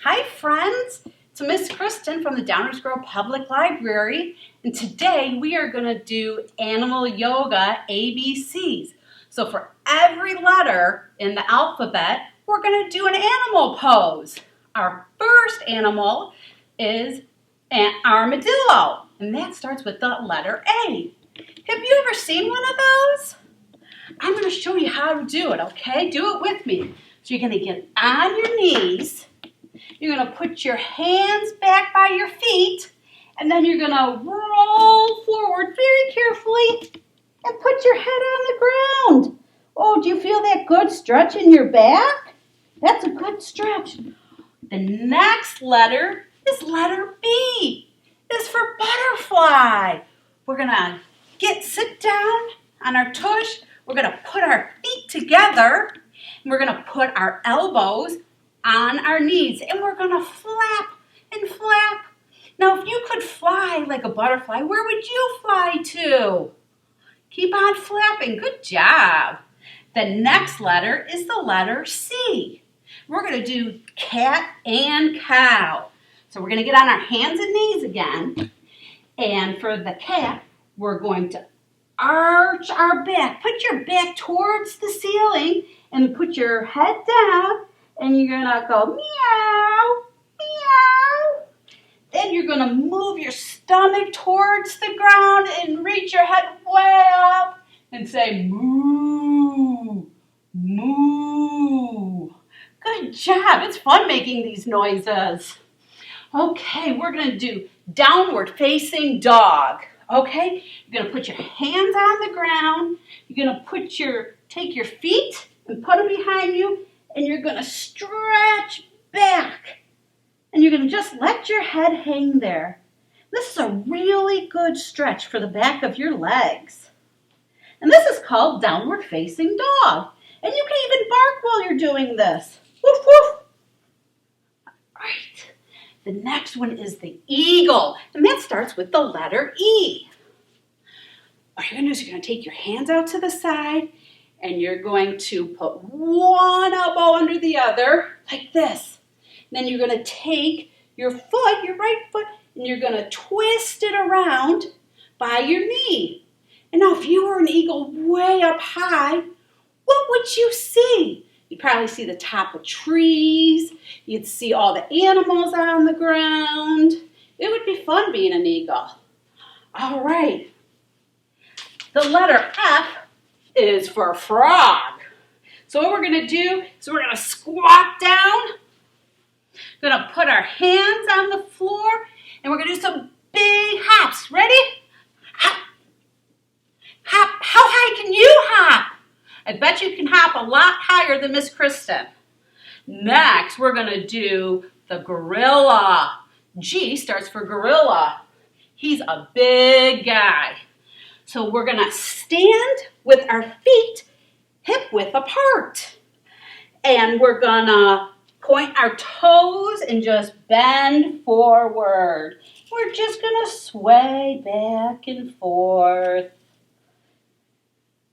Hi friends, it's Miss Kristin from the Downers Grove Public Library, and today we are going to do animal yoga ABCs. So for every letter in the alphabet, we're going to do an animal pose. Our first animal is an armadillo, and that starts with the letter A. Have you ever seen one of those? I'm going to show you how to do it, okay? Do it with me. So you're going to get on your knees. You're going to put your hands back by your feet, and then you're going to roll forward very carefully and put your head on the ground. Oh, do you feel that good stretch in your back? That's a good stretch. The next letter is letter B. It's for butterfly. We're going to sit down on our tush. We're going to put our feet together, and we're going to put our elbows on our knees, and we're going to flap and flap. Now, if you could fly like a butterfly, where would you fly to? Keep on flapping. Good job. The next letter is the letter C. We're going to do cat and cow. So we're going to get on our hands and knees again, and for the cat, we're going to arch our back. Put your back towards the ceiling and put your head down. And you're going to go meow, meow. Then you're going to move your stomach towards the ground and reach your head way up and say moo, moo. Good job. It's fun making these noises. Okay, we're going to do downward facing dog. Okay, you're going to put your hands on the ground. You're going to take your feet and put them behind you. And you're going to stretch back. And you're going to just let your head hang there. This is a really good stretch for the back of your legs. And this is called downward facing dog. And you can even bark while you're doing this. Woof, woof. All right. The next one is the eagle. And that starts with the letter E. What you're going to do is you're going to take your hands out to the side. And you're going to put one elbow under the other, like this. Then you're going to take your foot, your right foot, and you're going to twist it around by your knee. And now if you were an eagle way up high, what would you see? You'd probably see the top of trees. You'd see all the animals on the ground. It would be fun being an eagle. All right. The letter F is for frog. So what we're going to do is we're going to squat down. We're going to put our hands on the floor, and we're going to do some big hops. Ready? Hop. Hop. How high can you hop? I bet you can hop a lot higher than Miss Kristin. Next, we're going to do the gorilla. G starts for gorilla. He's a big guy. So we're going to stand with our feet hip width apart. And we're going to point our toes and just bend forward. We're just going to sway back and forth.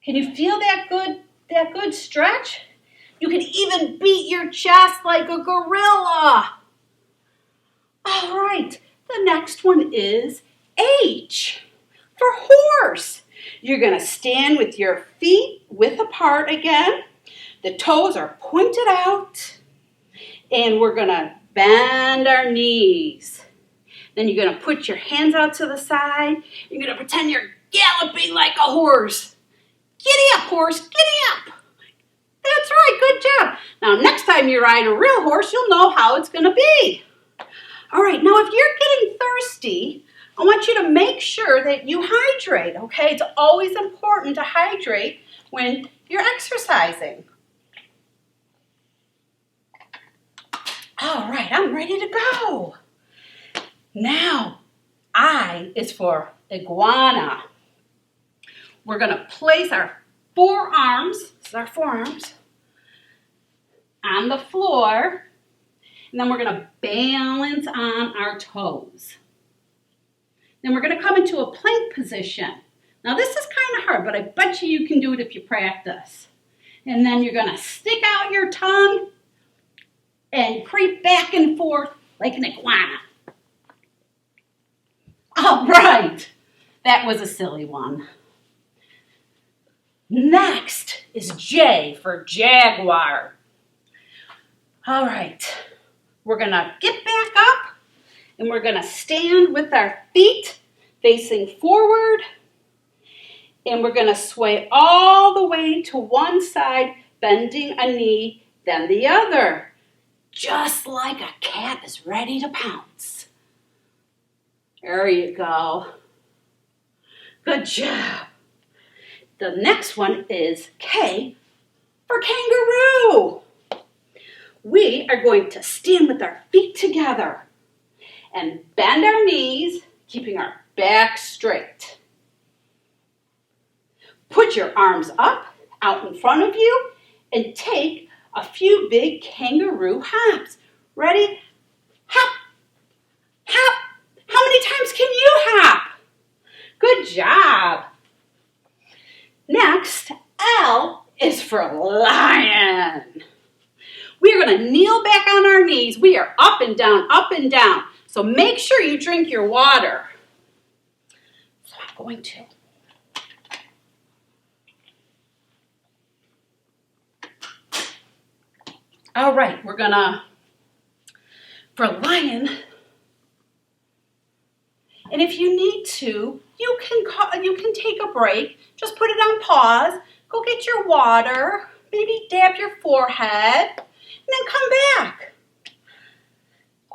Can you feel that good stretch? You can even beat your chest like a gorilla. All right, the next one is H. For horse. You're going to stand with your feet width apart again. The toes are pointed out. And we're going to bend our knees. Then you're going to put your hands out to the side. You're going to pretend you're galloping like a horse. Giddy up, horse, giddy up. That's right, good job. Now, next time you ride a real horse, you'll know how it's going to be. All right, now if you're getting thirsty, I want you to make sure that you hydrate, okay? It's always important to hydrate when you're exercising. All right, I'm ready to go. Now, I is for iguana. We're going to place our forearms, this is our forearms, on the floor, and then we're going to balance on our toes. Then we're going to come into a plank position. Now this is kind of hard, but I bet you can do it if you practice. And then you're going to stick out your tongue and creep back and forth like an iguana. All right, that was a silly one. Next is J for jaguar. All right, we're gonna get back up and we're gonna stand with our feet facing forward, and we're gonna sway all the way to one side, bending a knee, then the other, just like a cat is ready to pounce. There you go. Good job. The next one is K for kangaroo. We are going to stand with our feet together and bend our knees, keeping our back straight. Put your arms up out in front of you and take a few big kangaroo hops. Ready? Hop, hop. How many times can you hop? Good job. Next, L is for lion. We are going to kneel back on our knees. We are up and down, up and down. So make sure you drink your water. So I'm going to. All right, we're going to, for lion, and if you need to, you can take a break. Just put it on pause. Go get your water. Maybe dab your forehead. And then come back.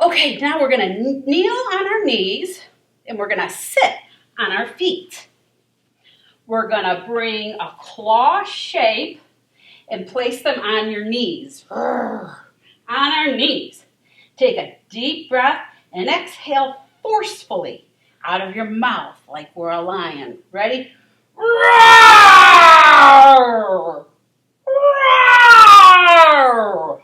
Okay, now we're going to kneel on our knees. And we're going to sit on our feet. We're going to bring a claw shape and place them on your knees. On our knees. Take a deep breath and exhale forcefully out of your mouth like we're a lion. Ready? Roar! Roar!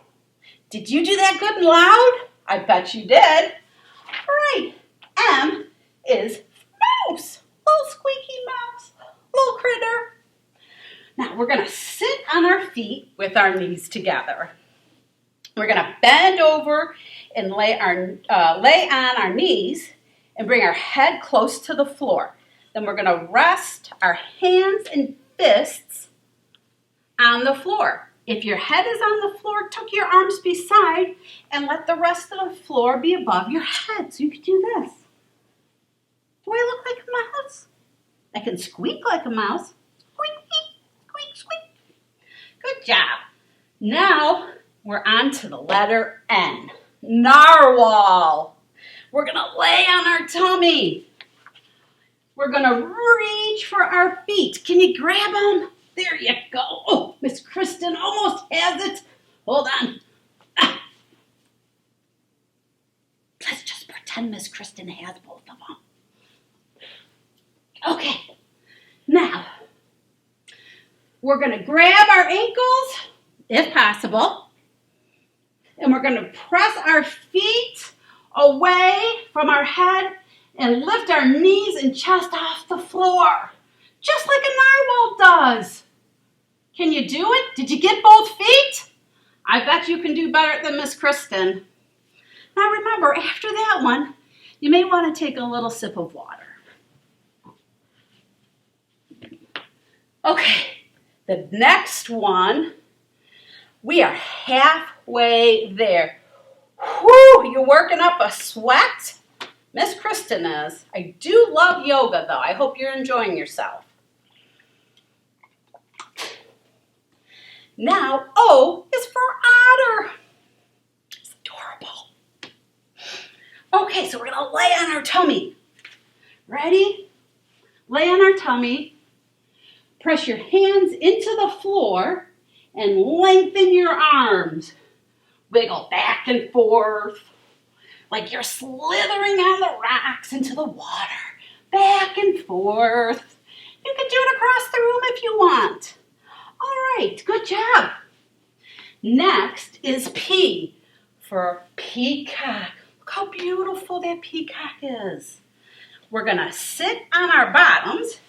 Did you do that good and loud? I bet you did. All right. M is mouse. Little squeaky mouse. Little critter. Now we're going to sit on our feet with our knees together. We're going to bend over and lay on our knees and bring our head close to the floor. Then we're going to rest our hands and fists on the floor. If your head is on the floor, tuck your arms beside and let the rest of the floor be above your head. So you can do this. Do I look like a mouse? I can squeak like a mouse. Squeak, squeak, squeak. Good job. Now we're on to the letter N. Narwhal. We're going to lay on our tummy. We're going to reach for our feet. Can you grab them? There you go. Oh, Miss Kristin almost has it. Hold on. Let's just pretend Miss Kristin has both of them. Okay. Now, we're going to grab our ankles, if possible, and we're going to press our feet away from our head and lift our knees and chest off the floor, just like a narwhal does. Can you do it? Did you get both feet? I bet you can do better than Miss Kristin. Now remember, after that one, you may want to take a little sip of water. Okay, the next one, we are halfway there. Whew, you're working up a sweat? Miss Kristin is. I do love yoga, though. I hope you're enjoying yourself. Now, O is for otter. It's adorable. Okay, so we're going to lay on our tummy. Ready? Lay on our tummy. Press your hands into the floor and lengthen your arms. Wiggle back and forth like you're slithering on the rocks into the water. Back and forth. You can do it across the room if you want. All right, good job. Next is P for peacock. Look how beautiful that peacock is. We're going to sit on our bottoms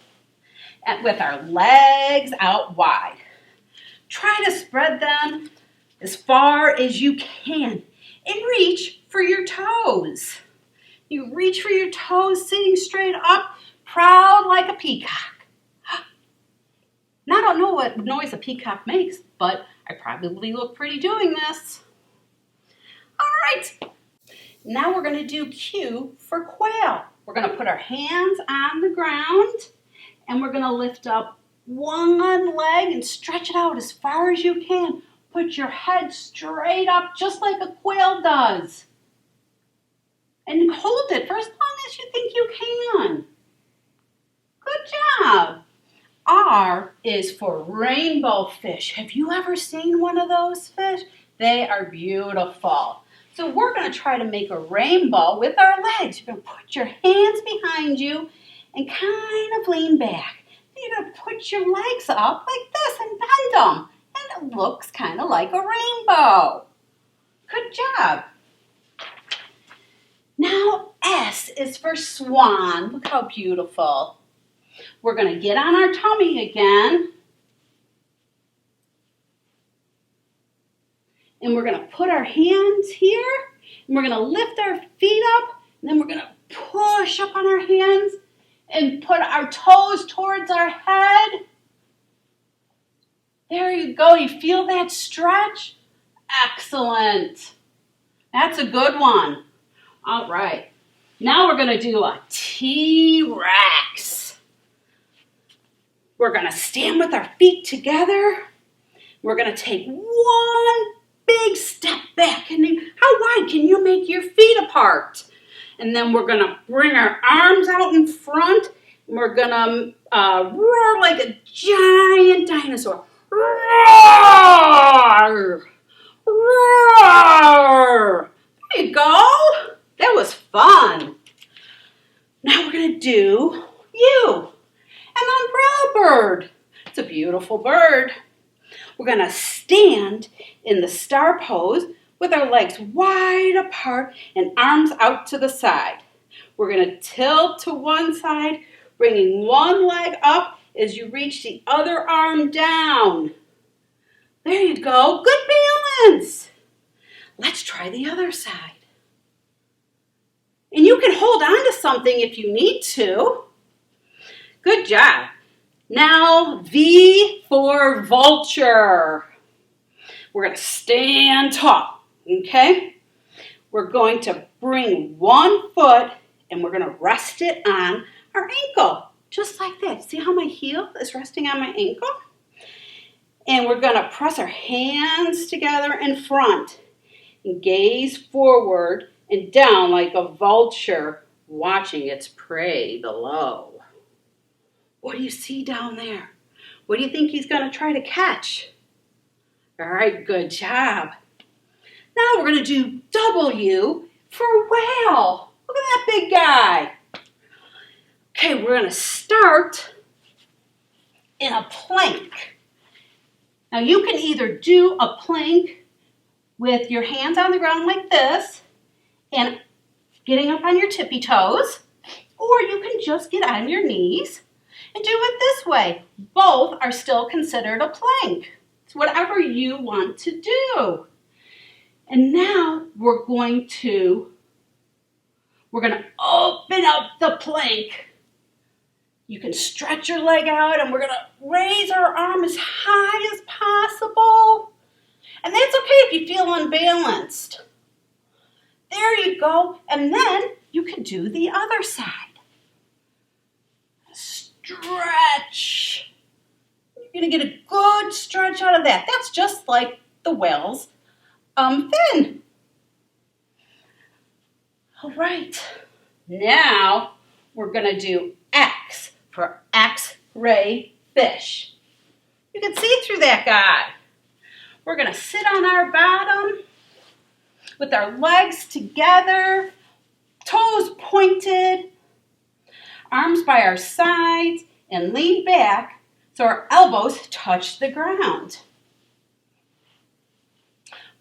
and with our legs out wide. Try to spread them as far as you can. and reach for your toes. You reach for your toes, sitting straight up, proud like a peacock. Now, I don't know what noise a peacock makes, but I probably look pretty doing this. All right, now we're going to do Q for quail. We're going to put our hands on the ground, and we're going to lift up one leg and stretch it out as far as you can. Put your head straight up just like a quail does. And hold it for as long as you think you can. Good job. R is for rainbow fish. Have you ever seen one of those fish? They are beautiful. So we're going to try to make a rainbow with our legs. You're going to put your hands behind you and kind of lean back. You're going to put your legs up like this and bend them. And it looks kind of like a rainbow. Good job. Now S is for swan. Look how beautiful. We're going to get on our tummy again. And we're going to put our hands here. And we're going to lift our feet up. And then we're going to push up on our hands and put our toes towards our head. There you go. You feel that stretch? Excellent. That's a good one. All right. Now we're going to do a T-Rex. We're going to stand with our feet together. We're going to take one big step back. And how wide can you make your feet apart? And then we're going to bring our arms out in front. And we're going to roar like a giant dinosaur. Roar! Roar! There you go. That was fun. Now we're going to do you. An umbrella bird. It's a beautiful bird. We're going to stand in the star pose with our legs wide apart and arms out to the side. We're going to tilt to one side, bringing one leg up as you reach the other arm down. There you go. Good balance. Let's try the other side. And you can hold on to something if you need to. Good job. Now, V for vulture. We're going to stand tall, okay? We're going to bring one foot and we're going to rest it on our ankle, just like that. See how my heel is resting on my ankle? And we're going to press our hands together in front and gaze forward and down like a vulture watching its prey below. What do you see down there? What do you think he's going to try to catch? All right, good job. Now we're going to do W for whale. Look at that big guy. Okay, we're going to start in a plank. Now you can either do a plank with your hands on the ground like this and getting up on your tippy toes, or you can just get on your knees and do it this way. Both are still considered a plank. It's whatever you want to do. And now we're going to open up the plank. You can stretch your leg out and we're going to raise our arm as high as possible. And that's okay if you feel unbalanced. There you go. And then you can do the other side. Stretch. You're going to get a good stretch out of that. That's just like the whale's fin. All right. Now we're going to do X for X-ray fish. You can see through that guy. We're going to sit on our bottom with our legs together, toes pointed, arms by our sides, and lean back so our elbows touch the ground,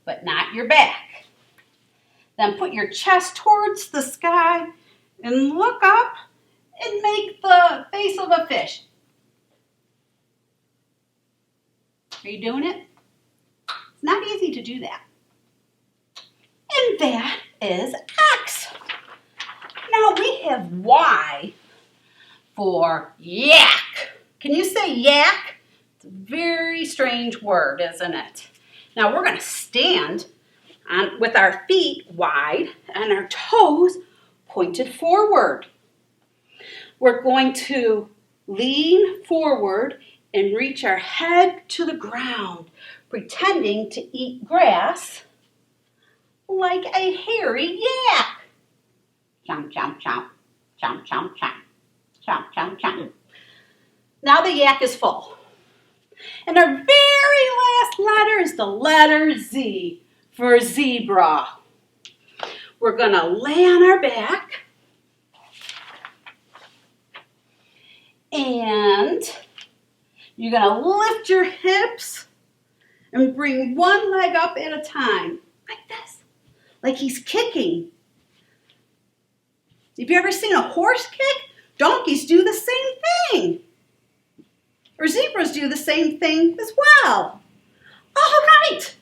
but not your back. Then put your chest towards the sky and look up and make the face of a fish. Are you doing it? It's not easy to do that. And And that is X. Now we have Y for yak. Can you say yak? It's a very strange word, isn't it? Now we're going to stand with our feet wide and our toes pointed forward. We're going to lean forward and reach our head to the ground, pretending to eat grass like a hairy yak. Chomp, chomp, chomp, chomp, chomp, chomp, chomp, chomp, chomp. Now the yak is full. And our very last letter is the letter Z for zebra. We're going to lay on our back and you're going to lift your hips and bring one leg up at a time, like this, like he's kicking. Have you ever seen a horse kick? Donkeys do the same thing. Or zebras do the same thing as well. All right.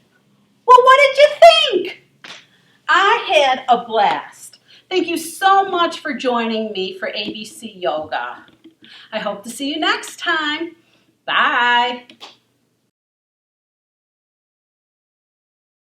Well, what did you think? I had a blast. Thank you so much for joining me for ABC Yoga. I hope to see you next time. Bye.